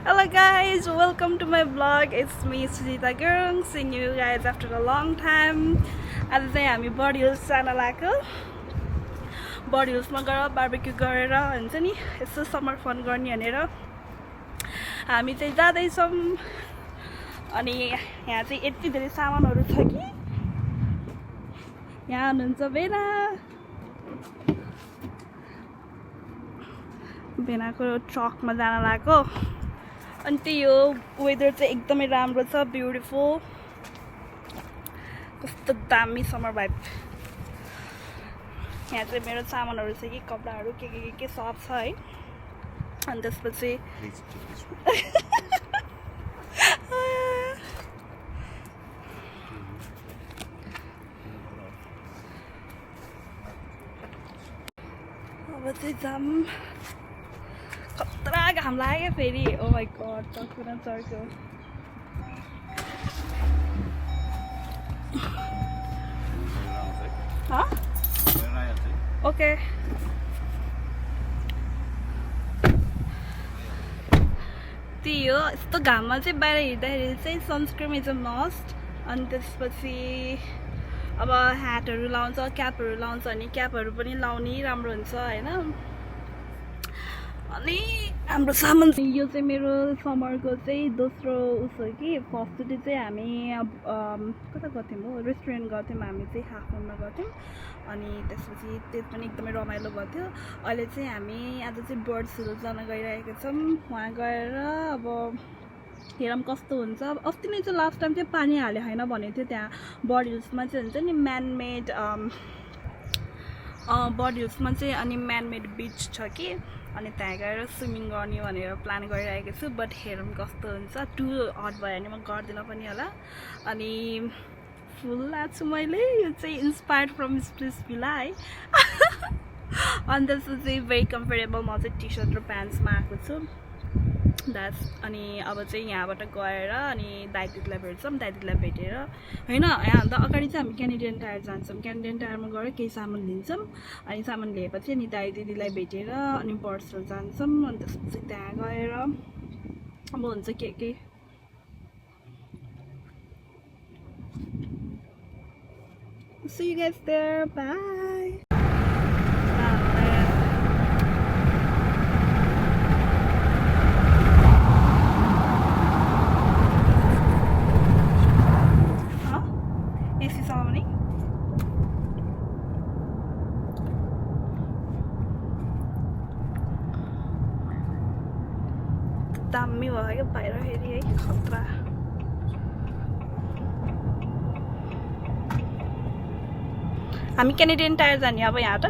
Hello guys, welcome to my vlog. It's me Sujita Gurung, seeing you guys after a long time. आज चाहिँ हामी body hills जान लाग्यो. Body हिल्समा गएर बार्बेक्यू गरेर हुन्छ नि यसो समर फन गर्ने भनेर हामी चाहिँ जाँदैछौँ. अनि यहाँ चाहिँ यति धेरै सामानहरू छ कि यहाँ हुनुहुन्छ बेनाको ट्रकमा जान लाग्यो. अनि त्यही हो, वेदर चाहिँ एकदमै राम्रो छ, ब्युटिफुल, कस्तो दामी समर भाइब. यहाँ चाहिँ मेरो सामानहरू छ कि कपडाहरू के सब छ है. अनि त्यसपछि अब चाहिँ जाम. खतरा घाम लाग्यो फेरि. ओ माई गॉड, चर्को चर्को. ओके, त्यही हो. यस्तो घाममा चाहिँ बाहिर हिँड्दाखेरि चाहिँ सनस्क्रिन इज अ मस्ट. अनि त्यसपछि अब ह्याटहरू लाउँछ, क्यापहरू लाउँछ भने क्यापहरू पनि लाउने राम्रो हुन्छ होइन. अनि हाम्रो सामान यो चाहिँ मेरो समरको चाहिँ दोस्रो उस हो कि. फर्स्टचोटि चाहिँ हामी कता गर्थ्यौँ हो, रेस्टुरेन्ट गर्थ्यौँ हामी चाहिँ, हाफ मुनमा गर्थ्यौँ. अनि त्यसपछि त्यो पनि एकदमै रमाइलो भएको थियो. अहिले चाहिँ हामी आज चाहिँ बर्ड्सहरू जान गइरहेको छौँ. वहाँ गएर अब हेरौँ कस्तो हुन्छ. अस्ति नै चाहिँ लास्ट टाइम चाहिँ पानी हाल्यो होइन भनेको थियो. त्यहाँ बडी हिल्समा चाहिँ हुन्छ नि म्यानमेड बडी हिल्समा चाहिँ अनि म्यानमेड बिच छ कि. अनि त्यहाँ गएर स्विमिङ गर्ने भनेर प्लान गरिरहेको छु. बट हेरौँ कस्तो हुन्छ. टु हट भयो भने म गर्दिनँ पनि होला. अनि फुल लाएको छु मैले. यो चाहिँ इन्सपायर्ड फ्रम स्प्लिट्सभिला है. अनि त्यसपछि भेरी कम्फर्टेबल. म चाहिँ टी सर्ट र प्यान्ट्समा आएको छु. अनि अब चाहिँ यहाँबाट गएर अनि दाइ दिदीलाई भेट्छौँ. दाइ दिदीलाई भेटेर होइन, यहाँभन्दा अगाडि चाहिँ हामी क्यानेडियन टायर जान्छौँ. क्यानेडियन टायरमा गएर केही सामान लिन्छौँ. अनि सामान लिएपछि अनि दाइ दिदीलाई भेटेर अनि बर्ड्सहरू जान्छौँ. अनि त्यसपछि त्यहाँ गएर अब हुन्छ के See you guys there. Bye. दामी भयो क्या बाहिर फेरि है. खतरा. हामी क्यानेडियन टायर जाने अब यहाँ त.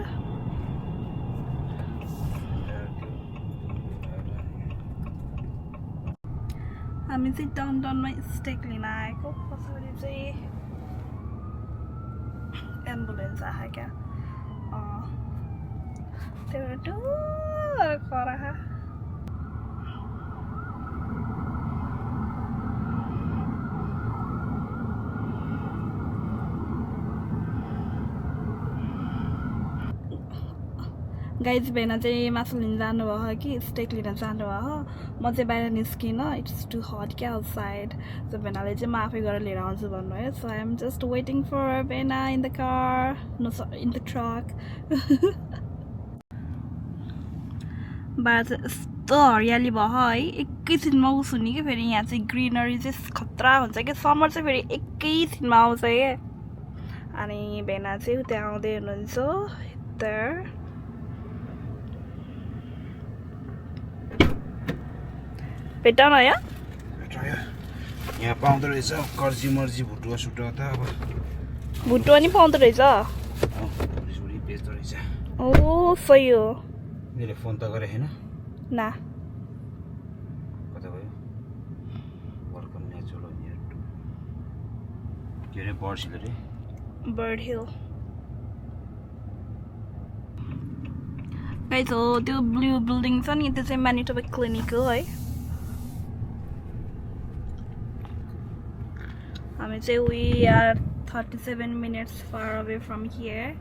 हामी चाहिँ डाउनटाउनमा स्टेक लिन आएको. पछाडि चाहिँ एम्बुलेन्स आयो क्या. त्यो खरा गाइज. बेना चाहिँ मासु लिन जानुभयो कि स्टेक लिन जानुभयो. म चाहिँ बाहिर निस्किनँ. इट्स टु हट क्या आउटसाइड. सो बेनाले चाहिँ म आफै गएर लिएर आउँछु भन्नुभयो. So I am just waiting for Bena in the car, no in the truck. बाहिर चाहिँ यस्तो हरियाली भयो है. एकैछिनमा उस हुने कि फेरि यहाँ चाहिँ ग्रिनरी चाहिँ खतरा हुन्छ कि. समर चाहिँ फेरि एकैछिनमा आउँछ क्या. अनि बेना चाहिँ त्यहाँ आउँदै हुनुहुन्छ यता. भेट्टा न यहाँ यहाँ पाउँदो रहेछ कर्जी मर्जी भुटुवा सुटुवा त. अब भुटुवा नि पाउँदो रहेछ. बेच्दो रहेछ. ओ सही हो. मैले फोन त गरेँ होइन. ना कता भयो. वेलकम नेचुरल हियर टु के अरे बर्ड्स हिल अरे. Bird hill. गाइज हो त्यो ब्लू बिल्डिङ छ नि, त्यो चाहिँ म्यानिटोबा क्लिनिक हो है. हामी चाहिँ we are 37 minutes far away from here.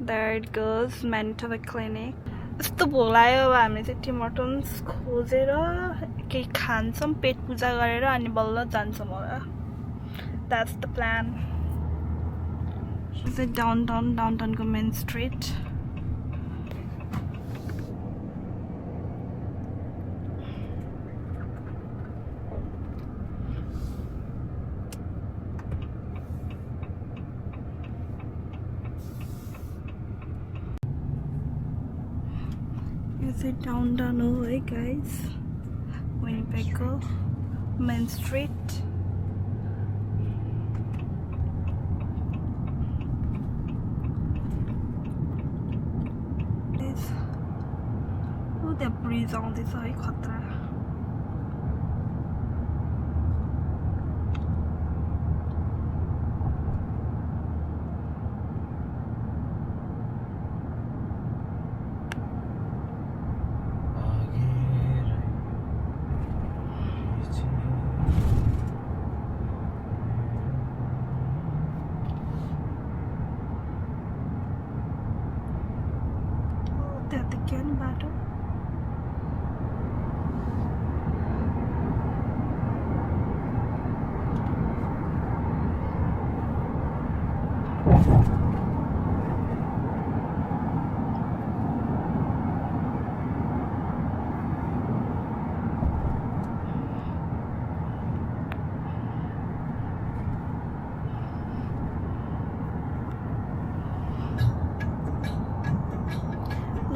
There it goes, Manitoba Clinic. यस्तो भोलायो अब हामीले चाहिँ टिम हर्टन्स खोजेर केही खान्छौँ पेट पूजा गरेर अनि बल्ल जान्छौँ होला द्याट्स द प्लान चाहिँ डाउनटाउनको मेन स्ट्रिट यो चाहिँ डाउनटाउन हो है गाइज विनिपेगको मेन स्ट्रिट त्यहाँ ब्रिज आउँदैछ है खतरा त्यहाँ त क्या नि बाटो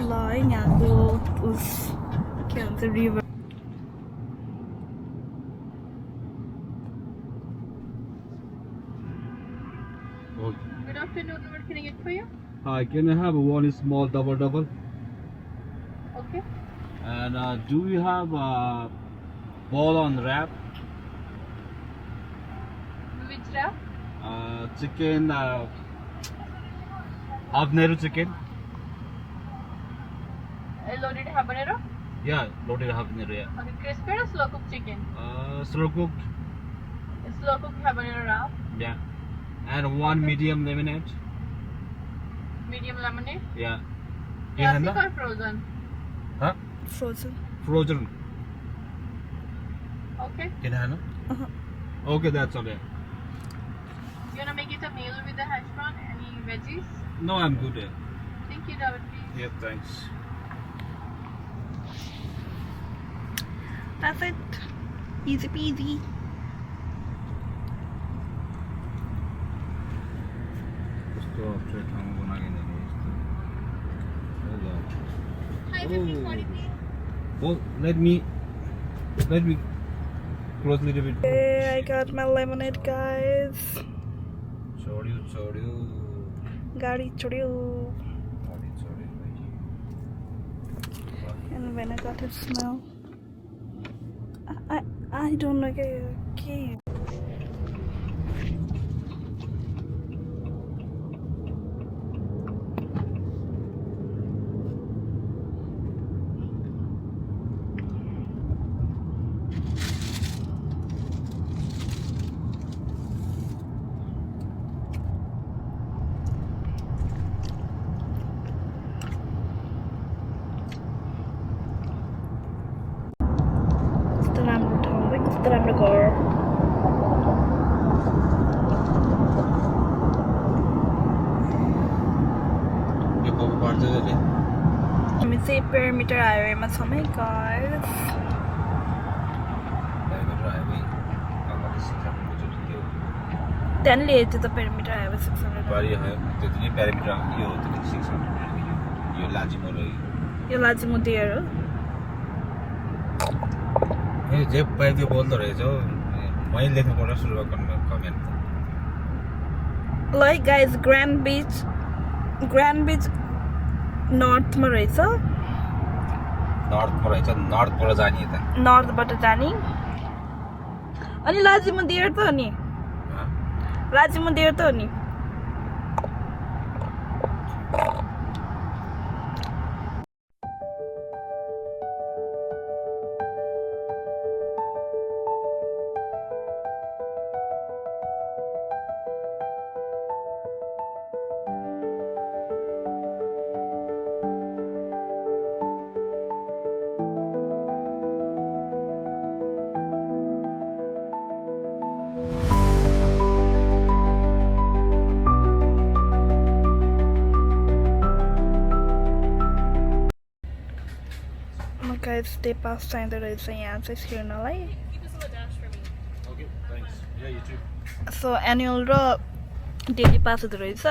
ल है यहाँको उस के भन्छ river Good afternoon, what can I get for you? Hi, can I have one small double? Okay. And do you have ball on wrap? Which wrap? Chicken, habanero chicken? Loaded habanero? Yeah, loaded habanero, yeah. Okay, crispy or slow cooked chicken? Slow cooked, Slow cooked habanero wrap. yeah. And one medium lemonade, Medium lemonade. yeah. Do you have Classic that? or frozen? Huh? Frozen Frozen. Okay. Can I have that? Okay, that's all, yeah. You wanna make it a meal with the hash brown? Any veggies? No, I'm good, yeah. Thank you, David, please. Yeah, thanks. That's it. Easy peasy. कस्तो अप्ठ्यारो ठाउँमा बनाइदिँदैन यस्तो Hi, Oh. 50, 40, please. well let me close a little bit. Hey, I got my lemonade, guys. छोड्यो गाडी छोड्यो. गाडी छोड्यो And when I got it smell, I don't like it. Okay. कस्तो राम्रो ठाउँ है कस्तो राम्रो घर यो कब पर्छ जले हामी चाहिँ पेरिमिटर हाइवेमा छौँ है गाइस त्यहाँ नि लिएको थियो त पेरिमिटर हाइवे 600 बारी है त्यति नै प्यारामिटर यो हो त्यो 600 यो लाजिमो रह्यो यो लाजिमो डियर हो ए जे पाइ त्यो बोल्दो रहेछ हौ मैले लेख्नु पर्छ सुरुमा कमेन्ट ल है गाइज ग्रान्ड बिच नर्थमा रहेछ नर्थमा रहेछ नर्थबाट जाने यता नर्थबाट जाने अनि लाजिमो डियर त हो नि लाजिमो डियर त हो नि गाइस डे पास चाहिँदो रहेछ यहाँ चाहिँ छिर्नलाई okay thanks yeah you too so annual र डेली पास हुँदो रहेछ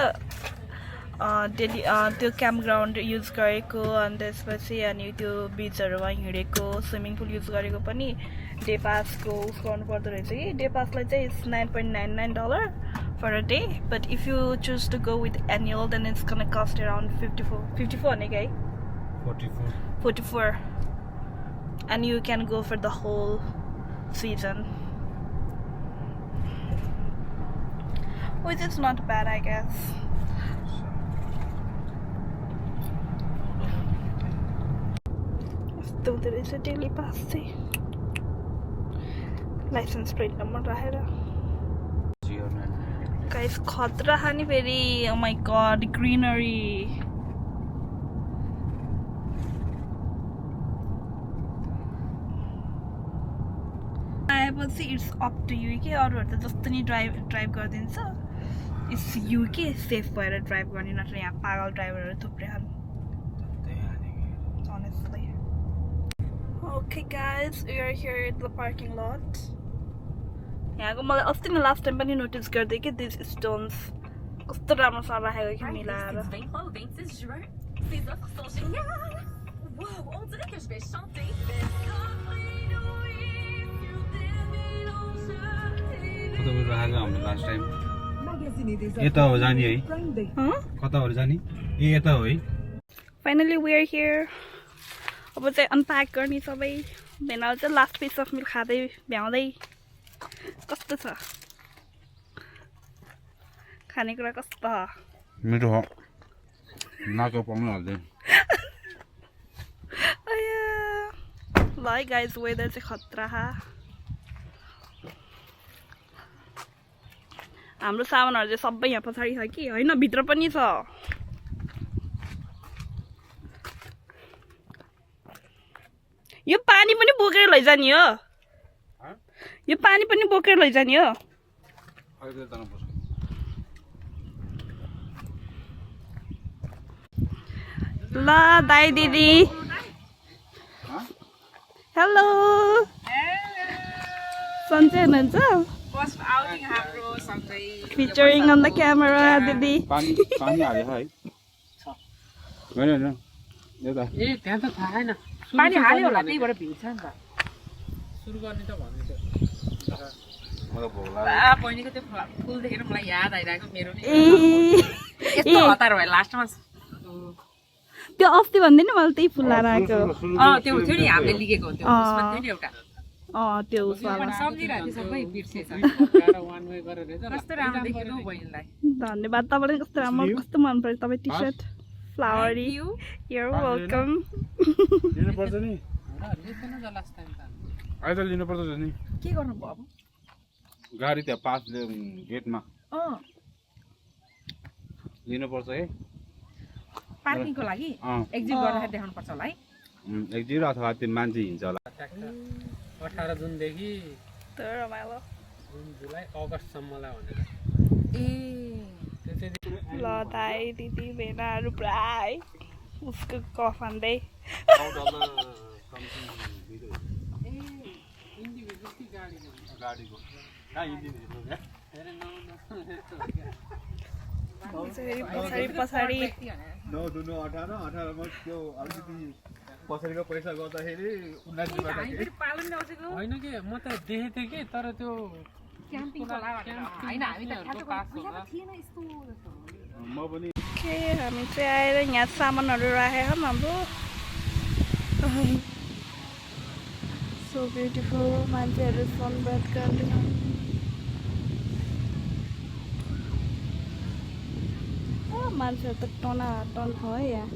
डेली त्यो क्याम्प ग्राउन्ड युज गरेको अनि त्यसपछि अनि त्यो बिचहरूमा हिँडेको स्विमिङ पुल युज गरेको पनि डे पासको उस गर्नु पर्दो रहेछ कि डे पासलाई चाहिँ it's $9.99 for a day, but if you choose to go with annual then it's gonna cost around 54 भनेको है 44 and you can go for the whole season, which is not bad I guess. यस्तो हुँदो रहेछ daily pass चाहिँ licence plate number राखेर guys खतरा छ नि फेरि ओ माई गड ग्रिनरी आएपछि इट्स अप टु यु के अरूहरू त जस्तो नि ड्राइभ गरिदिन्छ इट्स यु के सेफ भएर ड्राइभ गर्ने नत्र यहाँ पागल ड्राइभरहरू थुप्रै छन् honestly. Okay guys, we are here at the parking lot. यहाँको मलाई अस्ति नै लास्ट टाइम पनि नोटिस गर्दै कि दिस स्टोन्स कस्तो राम्रोसँग राखेको कि मिलाएर राखेको हाम्रो लास्ट टाइम यता हो जाने है कताहरू जाने ए यता हो है फाइनली वी आर हियर अब चाहिँ अनप्याक गर्ने सबै भेनाल चाहिँ लास्ट पिस अफ मिल्क खाँदै भ्याउँदै कस्तो छ खानेकुरा कस्तो छ मिठो हो नाको पाउनु हाल्दै ल है गाइज वेदर चाहिँ खतरा हाम्रो सामानहरू चाहिँ सबै यहाँ पछाडि छ कि होइन भित्र पनि छ यो पानी पनि बोकेर लैजाने हो यो पानी पनि बोकेर लैजाने हो ल दाइ दिदी हेलो सन्चै हुनुहुन्छ फिचरिङ अन द क्यामेरा दिदी पानी हाल्यो है होइन होइन यता ए त्यहाँ त थाहा छैन पानी हाल्यो होला त्यहीबाट भिड्छ नि त सुरु गर्ने त भन्दै थियो मलाई भोक आ बहिनीको त्यो फुल देखेर मलाई याद आइरहेको मेरो नि ए यस्तो हतार भयो लास्टमा त्यो अस्ति भन्दैन मलाई त्यही फुल लाएर आएको त्यो थियो नि हामीले लिगेको त्यो उसमा थियो नि एउटा त्यो उसवाला सम्झिरहेको थियो सबै बिर्सेछ वान वे गरेर कस्तो राम्रो देखेको हौ बहिनीलाई धन्यवाद तपाईँलाई कस्तो राम्रो कस्तो मन पर्यो तपाईँ T short flowery you're welcome लिनुपर्छ नि लिएन त लास्ट टाइम त अहिले त लिनुपर्छ नि के गर्नु भयो अब गाडी त्यहाँ पास गेटमा लिनुपर्छ है पार्किङको लागि एक्जिट गर्दाखेरि देखाउनु पर्छ होला है एकदिन अथवा त्यो मान्छे हिँड्छ होला 18 जुनदेखि रमाइलो जुन जुलाई अगस्तसम्मलाई भनेर ल दाइ दिदी भेनाहरू पुरा है उसको कफ हान्दै पछाडि पछाडिको पैसा गर्दाखेरि 19 रुपैयाँ होइन कि म त देखेको थिएँ कि तर त्यो म पनि के हामी चाहिँ आएर यहाँ सामानहरू राखेको छौँ हाम्रो सो ब्युटिफुल मान्छेहरू सनबाथ गर्दै मान्छेहरू त टना टन छ है यहाँ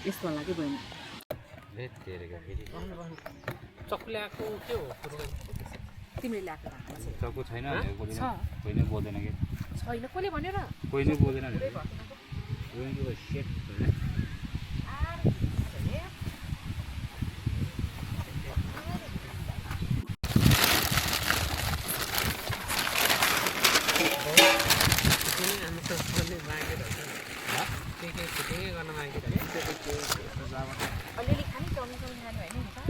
यस्तो होला कि बहिनी चक्कु ल्याएको के हो तिमीले ल्याएको चक्कु छैन कोही नै बोल्दैन कि छैन कसले भनेर कोही नै बोल्दैन सुटिङै गर्न मागेको अलिअलि खाने चाउमिन चाउमिन खाने होइन नि त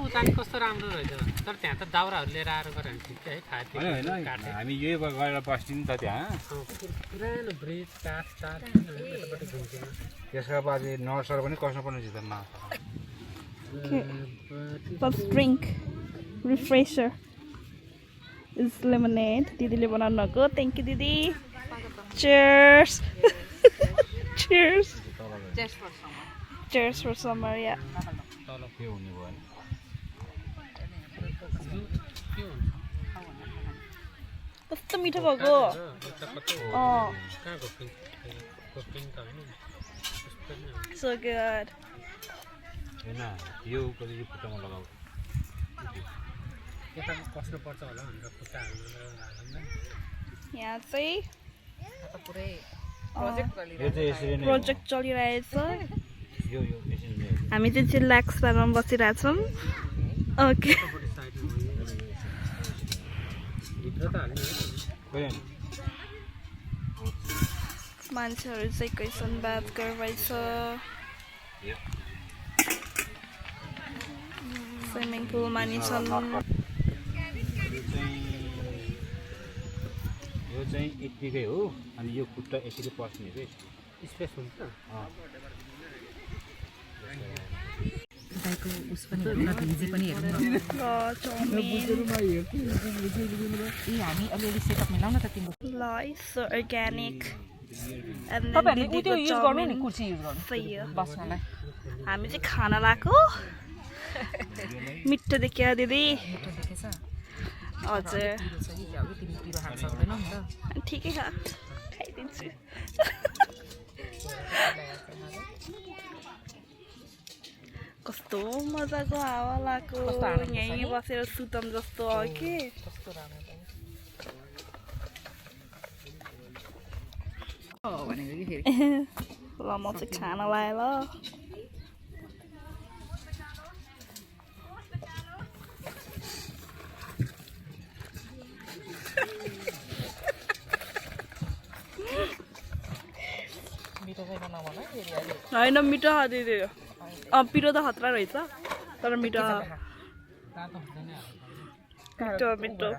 उता नि कस्तो राम्रो रहेछ तर त्यहाँ त दाउराहरू लिएर आएर गऱ्यो भने ठिक है खाएको होइन हामी यही गएर बस्छौँ नि त त्यहाँ पुरानो ब्रिज काठ टाट यतापट्टि घुम्थ्यो त्यसका बाद नर्सहरू पनि कस्नु पर्ने चिज मा Let's drink. Refresher. It's lemonade. Didi बनाउनु भएको. Thank you, Didi. Cheers. Cheers. Just for summer Cheers for summer, yeah. तल के हुने भयो के हुन्छ कस्तो मिठो भएको. कहाँ घोप्टिङ घोप्टिङ त होइन So good. होइन यो कति खुट्टामा लगाऊ यता कस्नुपर्छ होला भनेर खुट्टा हाल्नु यहाँ चाहिँ त पुरै प्रोजेक्ट यो चाहिँ यसरी नै प्रोजेक्ट चलिरहेछ. यो यसरी नै हामी चाहिँ चिल्लाक्स पारमा बसिरहेछौँ. ओके. भित्र त हाल्ने होइन मान्छेहरू चाहिँ क्वेसन बात गरिरहेछ. स्विमिङ पुल मानिछन्. यो चाहिँ यत्तिकै हो अनि यो खुट्टा यसरी पस्ने रे स्पेस हुन्छ दाइको उस पनि हेर्नु न भिजे पनि हेर्नु न चाउमिन ए हामी अलिअलि सेटअप मिलाउन त तिम्रो so organic. And then तपाईहरुले Didi त्यो को युज गर्नु नि चाउमिन. कुर्सी युज गर्नु सही हो. बस्नलाई हामी चाहिँ खाना लाएको. मिठो देखियो दिदी. मिठो देखेछ हजुर. पिरो छ कि अब तिमी पिरो खान सक्दैनौ नि त ठिकै छ. खाइदिन्छु. कस्तो मजाको हावा लाग्यो. कस्तो आनन्द छ यहीँ नि? बसेर सुतम जस्तो हो कि. कस्तो राम्रो छ भनेको कि फेरि ल म चाहिँ खाना लाएँ ल. मिठो चाहिँ नभन है फेरि अहिले होइन मिठो दिदी. पिरो त खतरा रहेछ तर मिठो तातो हुँदैन मिठो मिठो.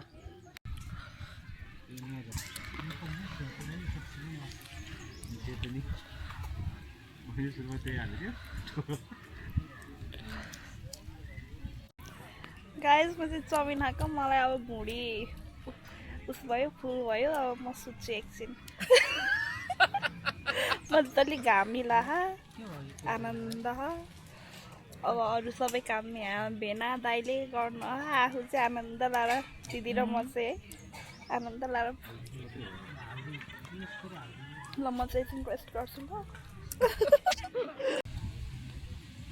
गाइस म चाहिँ चाउमिन खाएको. मलाई अब भुँडी उस भयो फुल भयो. अब म सुत्छु एकछिन. मजाले घामिला आनन्द. अब अरू सबै काम यहाँ भेना दाइले गर्नु. आफू चाहिँ आनन्द लाएर दिदी र म चाहिँ आनन्द लाएर ल म चाहिँ एकछिन रेस्ट गर्छु ल.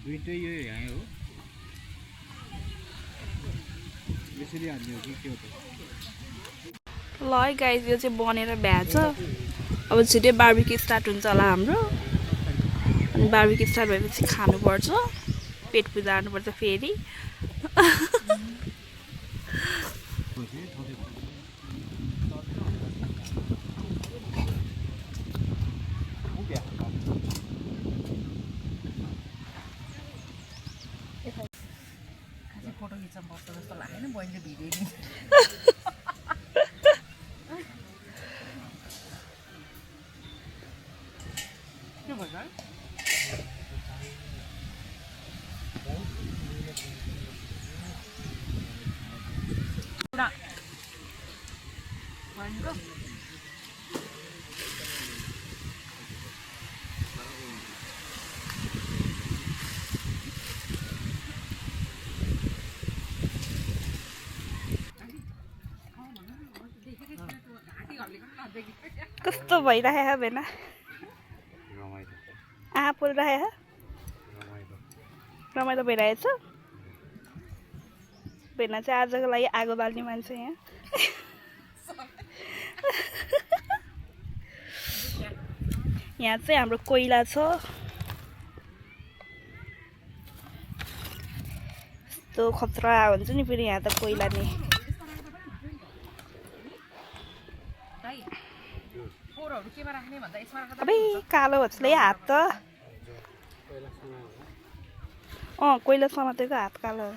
दुइटै यो यहाँ हो यसरी हाल्ने हो कि के हो त ल है गाइस यो चाहिँ बनेर भ्याएछ. अब छिटै बार्बिक्यू स्टार्ट हुन्छ होला हाम्रो. अनि बार्बिक्यू स्टार्ट भएपछि खानुपर्छ. पेट पूजा गर्नुपर्छ फेरि. खासै फोटो खिच्न पर्छ जस्तो लागेन बहिनीले भिडियो दिन्छ के भन्छ पुरा बहिनीको कस्तो भइरहेको भेना. रमाइलो आँखा पोलिरहेको. रमाइलो भइरहेछ. भेना चाहिँ आजको लागि आगो बाल्ने मान्छे यहाँ. यहाँ चाहिँ हाम्रो कोइला छ. यस्तो खतरा हुन्छ नि फेरि यहाँ त कोइला नि. केमा राख्ने भन्दा यसमा राख्दा अबे कालो होचले हात त कोइला समातेको हात कालो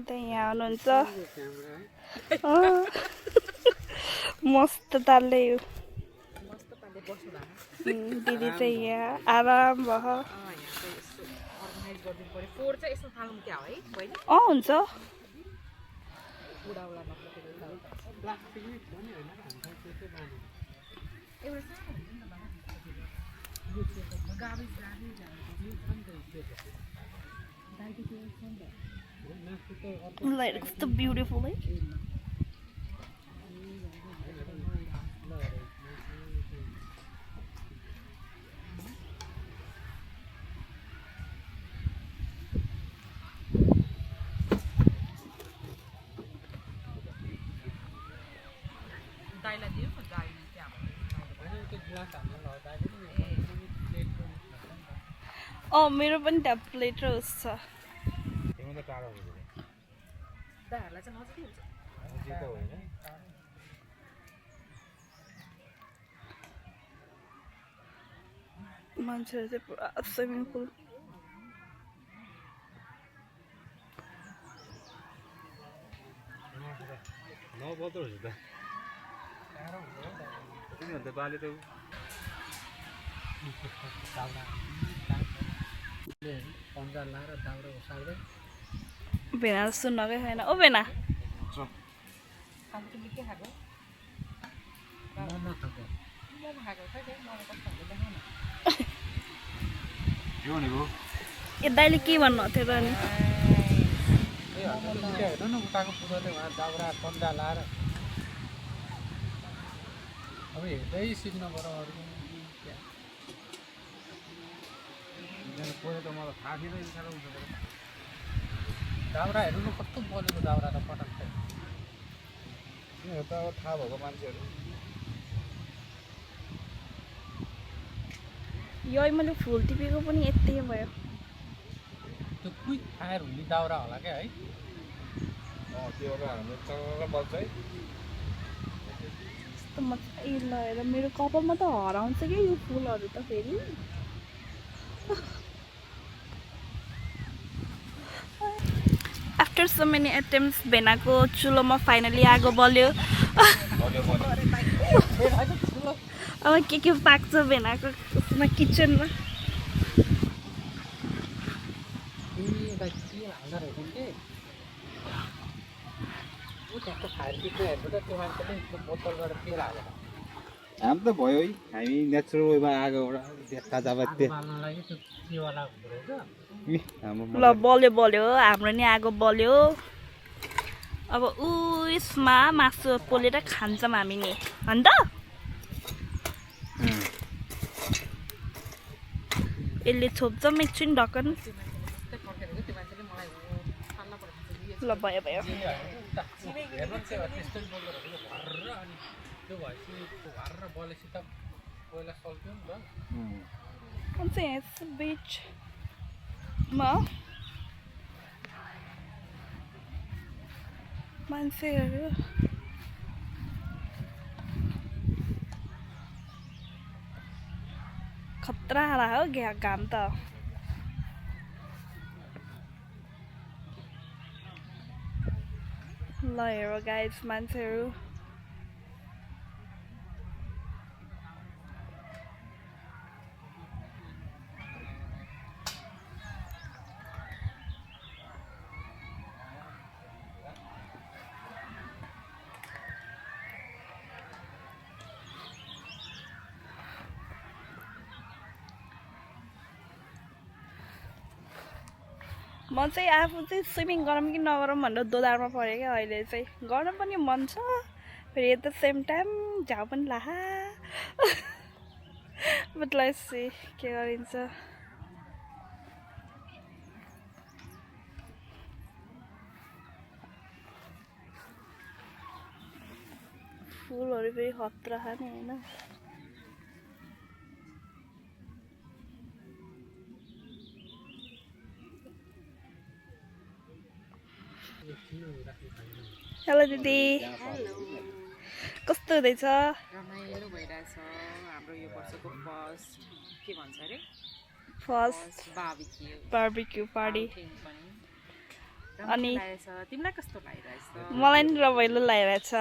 त्यही यहाँ हुनुहुन्छ मस्त तालले यो मस्त पाले बस्नु भएको दिदी चाहिँ यहाँ आराम भयो अर्गनाइज गरिदिनु पर्यो फोहोर चाहिँ यसमा फाल्नु क्या हो है बहिनी हुन्छ उडाउला नपरेको एउटा सानो हुन्छ नि त गाबी Like it's so beautiful, like. दाइलाई दियो न गाडीले त्यहाँ मेरो पनि त्यहाँ प्लेट र उस छ दाइहरूलाई चाहिँ नजिकै हुन्छ मान्छेहरू चाहिँ पुरा स्विमिङ पुल नबोल्दो रहेछ त तिमीहरू त बाले त पन्जा लाएर दाउरा उसाल्दै भेना सुन्नकै छैन ओ भेना अनि तिमीले के खाएको मोमो खाएको मोमो खाएको खै त्यही मोमो कस्तो हुन्छ देखाउ न के भनेको ए दाइले के भन्नु थियो र नि हेर्नु न उताको पुरोले उहाँ दाउरा पन्जा लाएर अब हेर्दै सिक्नु पर्यो अरू कोही त मलाई थाहा थिएन इच्छा हुन्छ दाउरा हेर्नु न कस्तो बोलेको दाउरा त पटक तिनीहरू त अब थाहा भएको मान्छेहरू यो मैले फुल टिपेको पनि यति भयो त्यो क्विक फायर हुने दाउरा होला क्या है त्यो अब हाम्रो चल्ल बल्छ है यस्तो मजा लगाएर मेरो कपालमा त हराउँछ क्या यो फुलहरू त फेरि आफ्टर सो मेनी एटेम्प्ट्स भेनाको चुलोमा फाइनली आगो बल्यो अब के पाक्छ भेनाको उसमा किचनमा हाम त भयो है हामी नेचुरल वेमा आगोबाट देखा जाब त्यो ल बल्यो हाम्रो नि आगो बल्यो अब उयसमा मासु पोलेर खान्छौँ हामी नि अन्त यसले छोप्छौँ एकछिन ढक्कन ल भयो त्यो भएपछि घर र बलेसित पहिला सल्क्यो नि त चाहिँ यस बिचमा मान्छेहरू खतरा हो घाम त ल हेर गाइस मान्छेहरू म चाहिँ आफू चाहिँ स्विमिङ गरौँ कि नगरौँ भनेर दोधारमा परेँ क्या अहिले चाहिँ गर्न पनि मन छ फेरि एट द सेम टाइम झाउ पनि लाहा बटलाई चाहिँ के गरिन्छ फुलहरू फेरि खतरा खाने होइन हेलो दिदी कस्तो हुँदैछ रमाइलो भइरहेछ हाम्रो यो वर्षको फर्स्ट के भन्छ अरे फर्स्ट बार्बिक्यू पार्टी अनि तिमीलाई कस्तो लागिरहेछ मलाई नि रमाइलो लागिरहेछ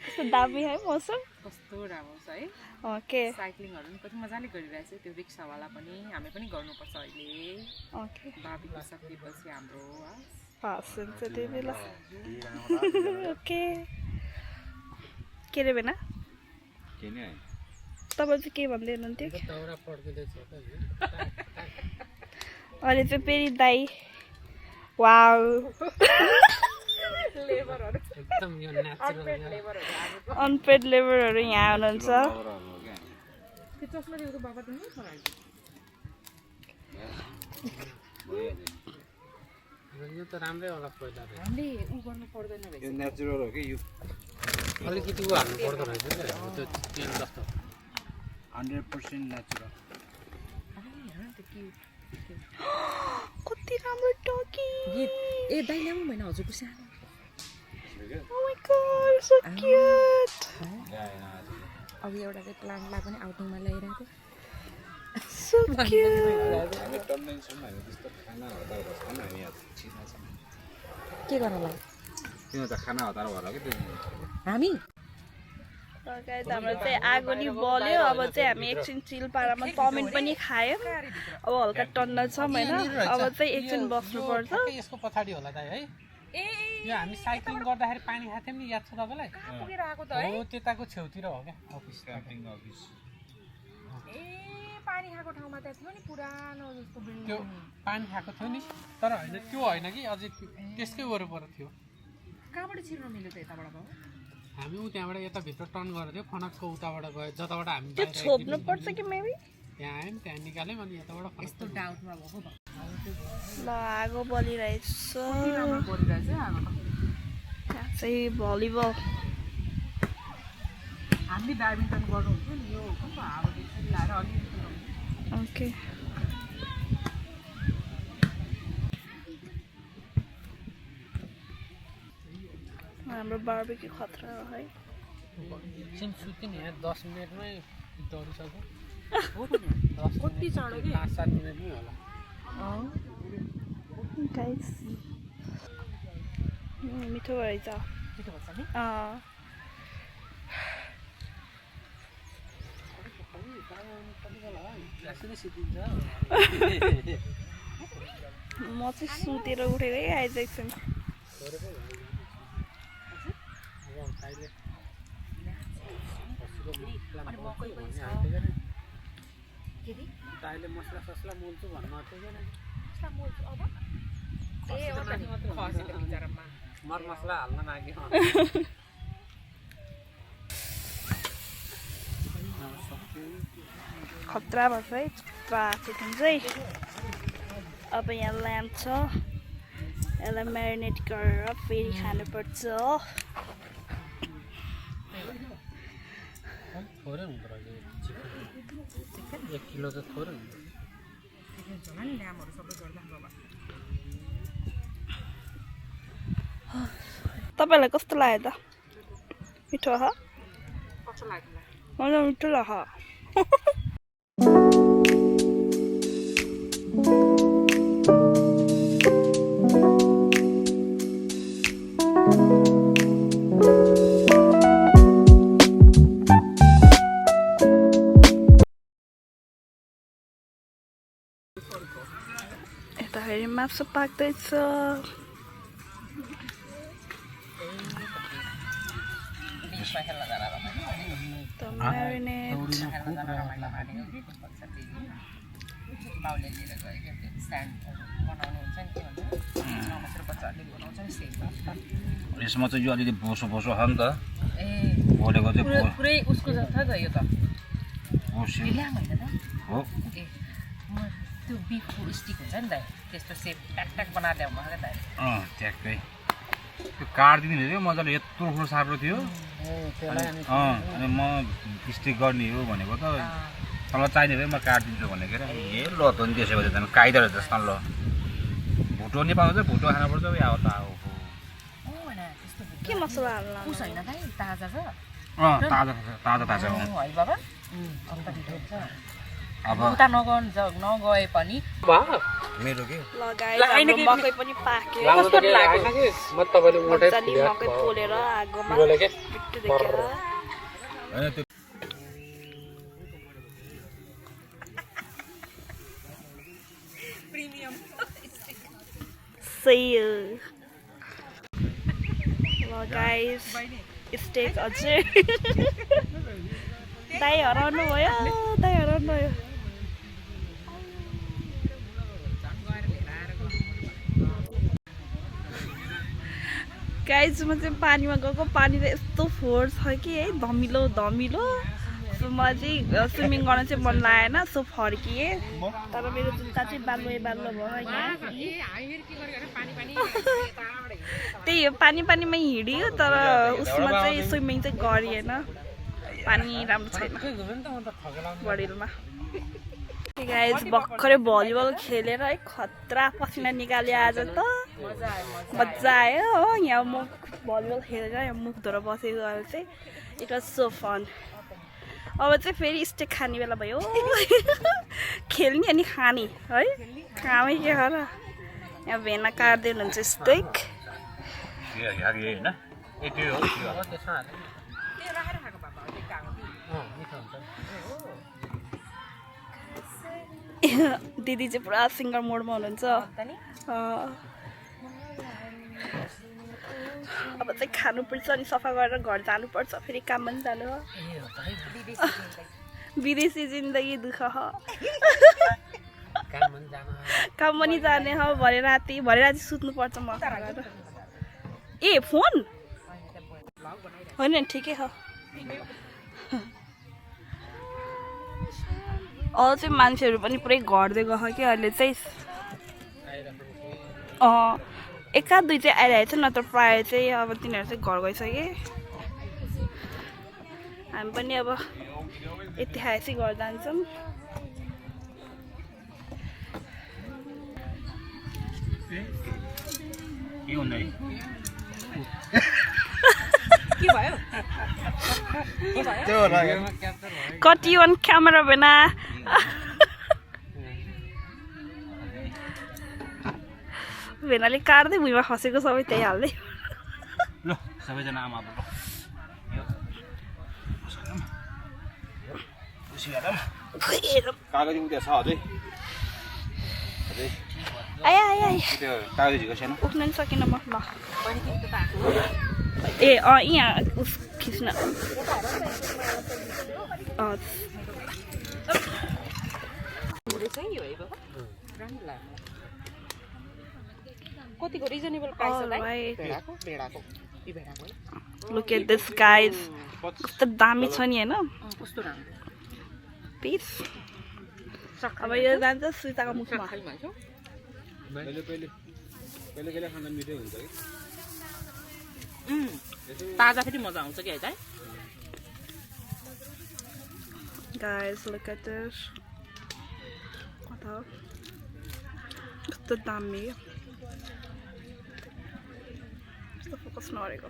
कस्तो दामी है मौसम कस्तो राम्रो छ है ओके साइक्लिङहरू पनि कति मजाले गरिरहेछ त्यो रिक्सावाला पनि हामी पनि गर्नुपर्छ अहिले ओके बार्बिक्यू सकेपछि हाम्रो हस् हुन्छ त्यही बेला ओके के रे बेना के नि तपाईँ चाहिँ के भन्दै हुनुहुन्थ्यो अहिले चाहिँ फेरि दाई वाउ एकदम यो नेचुरल अनपेड लेबरहरू यहाँ हुनुहुन्छ त्यो चस्मा दिएको बाबा तिमी यो त राम्रै होला पहिला हामीले उ गर्नु पर्दैन रहेछ यो नेचुरल हो कि यो अलिकति उ हाल्नु पर्दो रहेछ क्या त्यो तेल जस्तो 100% नेचुरल कति राम्रो टकी गीत ए दाइ ल्याउँ भएन हजुरको सानो Oh my god, so cute. अब एउटा चाहिँ प्लान्टलाई पनि आउटिङमा ल्याइरहेको So cute. के गर्नलाई किन त खाना हतार भएर कि त्यो हामी गाइस हाम्रो चाहिँ आगो नि बल्यो अब चाहिँ हामी एकछिन चिल पारामा चाउमिन पनि खायौँ अब हल्का टन्ना छौँ होइन अब चाहिँ एकछिन बस्नुपर्छ यसको पछाडि होला दाइ है यो हामी साइक्लिङ गर्दाखेरि पानी खाएको थियौँ नि याद छ तपाईँलाई पुगेर आएको त हो त्यताको छेउतिर हो क्या अफिस क्याम्पिङ अफिस ए पानी खाएको ठाउँमा त्यहाँ थियो नि पुरानो जस्तो बिल्डिङ त्यो पानी खाएको थियो नि तर होइन त्यो होइन कि अझै त्यसकै वरपर थियो कहाँबाट छिर्न मिल्यो त यताबाट बाबु हामी ऊ त्यहाँबाट यता भित्र टर्न गरेको थियो फनकको उताबाट गयो जताबाट हामी त्यो छोप्नु पर्छ कि मेबी त्यहाँ आयौँ त्यहाँ निकाल्यौँ अनि यताबाट यस्तो डाउटमा भएको त ल आगो बलिरहेछ राम्रो परिरहेछ आगो त यहाँ चाहिँ भलिबल हामीले ब्याडमिन्टन गर्नुहुन्थ्यो नि यो हावा बेसी लाएर अलिअलि ओके हाम्रो बार्बिक्यू खतरा हो है एकछिन सुत्यो नि यहाँ 10 मिनटमै दौडिसक्यो कति चाँडो कि 5-7 मिनटमै होला गाइस मिठो रहेछ छिटो भन्छ नि म चाहिँ सुतेर उठेकै आइजेक्सन दाइले मसला ससला मोल्छु भन्नु थियो ए हो त नि खसेको बिचरामा मर मसला हाल्न माग्यो खतरा भएको है ट्राफिक चाहिँ अब यहाँ ल्याम्प छ यसलाई म्यारिनेट गरेर फेरि खानुपर्छ थोरै हुँदो रहेछ चिकन 1 किलो त थोरै हुन्छ नि ल्यामहरू सबै गर्दा बाबा तपाईँलाई कस्तो लाग्यो त मिठो ह कस्तो लाग्यो मलाई मिठो लाग्यो यताखेरि मासु पाक्दैछ म्यारिनेट बाउले लिएर गयो क्या त्यो स्ट्यान्ड बनाउनु हुन्छ नि के भन्छ नमस्ते बच्चाहरूले बनाउँछ नि सेम यसमा चाहिँ यो अलिअलि बोसो बोसो छ नि त ए बोलेको चाहिँ पुरै उसको जस्तो त यो त बोसो ल्याम होइन त हो ए म त्यो बिफको स्टिक हुन्छ नि दाइ त्यस्तो सेप ट्याक ट्याक बनाएर ल्याउनु भएको क्या दाइ ट्याक्कै त्यो काटिदिने थियो मजाले यत्रो ठुलो साप्रो थियो अनि म स्टिक गर्ने हो भनेको त तल चाहिने भयो म काटिदिन्छु भनेको ए ल त नि त्यसो भए त काइदो रहेछ जस्तो ल भुटो नेपालमा चाहिँ भुटो खानुपर्छ अब त हो के मसला हाल्नु पुस होइन दाइ ताजा छ ताजा ताजा हो है बाबा अन्त मिठो हुन्छ अब उता नगए पनि मेरो के लगाएर मकै पनि पाक्यो कस्तो लाग्यो म तपाईले मजाले मकै पोलेर आगोमा पिट्टु देखेर हैन त्यो सही हो ल गाइस स्टेक अझै दाइ हराउनु भयो गाइस म चाहिँ पानीमा गएको पानी त यस्तो फोहोर छ कि है धमिलो सो मलाई चाहिँ स्विमिङ गर्न चाहिँ मन लागेन सो फर्किएँ तर मेरो जुत्ता चाहिँ बाल्लो भयो यहाँ त्यही हो पानीमा हिँड्यो तर उसमा चाहिँ स्विमिङ चाहिँ गरिएन पानी राम्रो छैन बडिलमा गाइस भर्खरै भलिबल खेलेर है खतरा पसिना निकाल्यो आज त मजा आयो हो यहाँ म भलिबल खेलेर यहाँ मुख धोएर बसेको चाहिँ इट वाज सो फन अब चाहिँ फेरि स्टेक खाने बेला भयो खेल्ने अनि खाने है कामै के हो र यहाँ भेना काट्दै हुनुहुन्छ स्टेक दिदी चाहिँ पुरा सिङ्गर मोडमा हुनुहुन्छ अब चाहिँ खानुपर्छ अनि सफा गरेर घर जानुपर्छ फेरि काम पनि जानु हो विदेशी जिन्दगी दुःख हो काम पनि जाने हो भरे राति सुत्नुपर्छ म ए फोन होइन ठिकै हो अझ चाहिँ मान्छेहरू पनि पुरै घट्दै गयो कि अहिले चाहिँ एकाध दुई चाहिँ आइरहेको छ नत्र प्रायः चाहिँ अब तिनीहरू चाहिँ घर गइसके हामी पनि अब यति खाएपछि घर जान्छौँ कति अन क्यामेरा बिना भेनाले काट्दै भुइँमा खसेको सबै त्यही हाल्दै ल सबैजना आमा बाबु कागज उता छ अझै आया त्यो कागज झिको छैन उठ्न नि सकिनँ म ल ए यहाँ उस खिच्न कतिको रिजनेबल प्राइस हो दाइ लुक एट दिस गाइज कस्तो दामी छ नि होइन कस्तो राम्रो पिस अब यो जान्छ सुइताको मुखमा ताजा फेरि मजा आउँछ कि है दाइ Guys, look at this. कस्तो दामी कस्तो फोकस नगरेको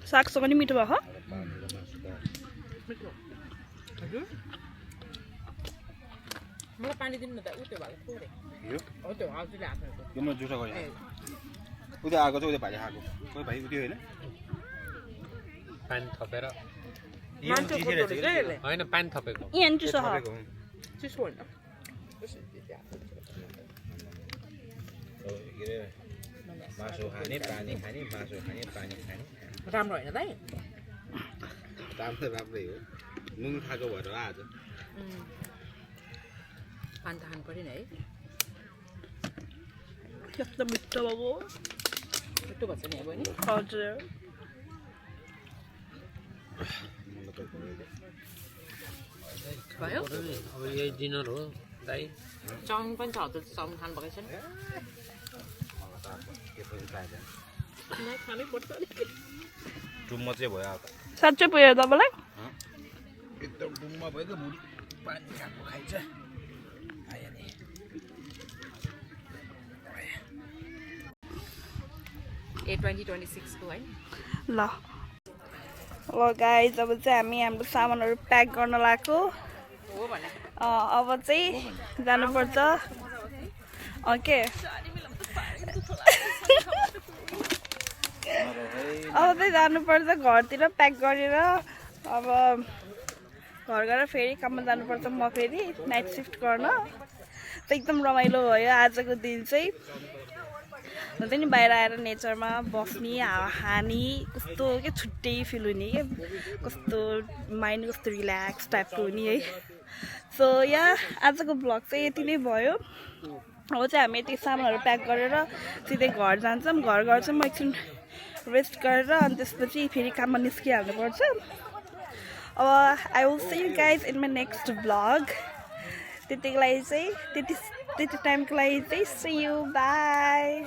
सागसँग नि मिठो भयो मलाई पानी दिनु न त उ त्यो भएको थोरै हो त्यो हजुरले हातमा त्यो म जुठो गरे उता आएको छ उता भाइ खाएको कोही भाइ उयो होइन पानी थपेर होइन पानी थपेको यहाँ नि चिसो चिसो होइन मासु खाने पानी खाने मासु खाने पानी खाने राम्रो होइन दाइ राम्रै हो नुन खाएको भएर आज पानी त खानु पऱ्यो नि है कस्तो मिठो भयो मिठो भन्छ नि अब नि हजुर भयो अब यही डिनर हो दाइ चाउमिन पनि छ हजुर चाउमिन खानु भएको छैन खानै पर्छ टुम्म चाहिँ भयो अब साँच्चै पुग्यो तपाईँलाई एकदम डुम्मा भयो त बुढी पानी खाएको खाइन्छ आयो नि 2026 को है ल गाइज अब चाहिँ हामी हाम्रो सामानहरू प्याक गर्न लाग्यो हो भने अब चाहिँ जानुपर्छ ओके अब चाहिँ जानुपर्छ घरतिर प्याक गरेर अब घर गएर फेरि काममा जानुपर्छ म फेरि नाइट सिफ्ट गर्न त एकदम रमाइलो भयो आजको दिन चाहिँ हुन्छ नि बाहिर आएर नेचरमा बस्ने हावा खाने कस्तो के छुट्टै फिल हुने के कस्तो माइन्ड कस्तो रिल्याक्स टाइपको हुने है सो यहाँ आजको ब्लग चाहिँ यति नै भयो अब चाहिँ हामी यति सामानहरू प्याक गरेर सिधै घर जान्छौँ घर चाहिँ म एकछिन रेस्ट गरेर अनि त्यसपछि फेरि काममा निस्किहाल्नुपर्छ अब I will see you guys in my next blog त्यतिको लागि चाहिँ त्यति टाइमको लागि चाहिँ सी यु बाई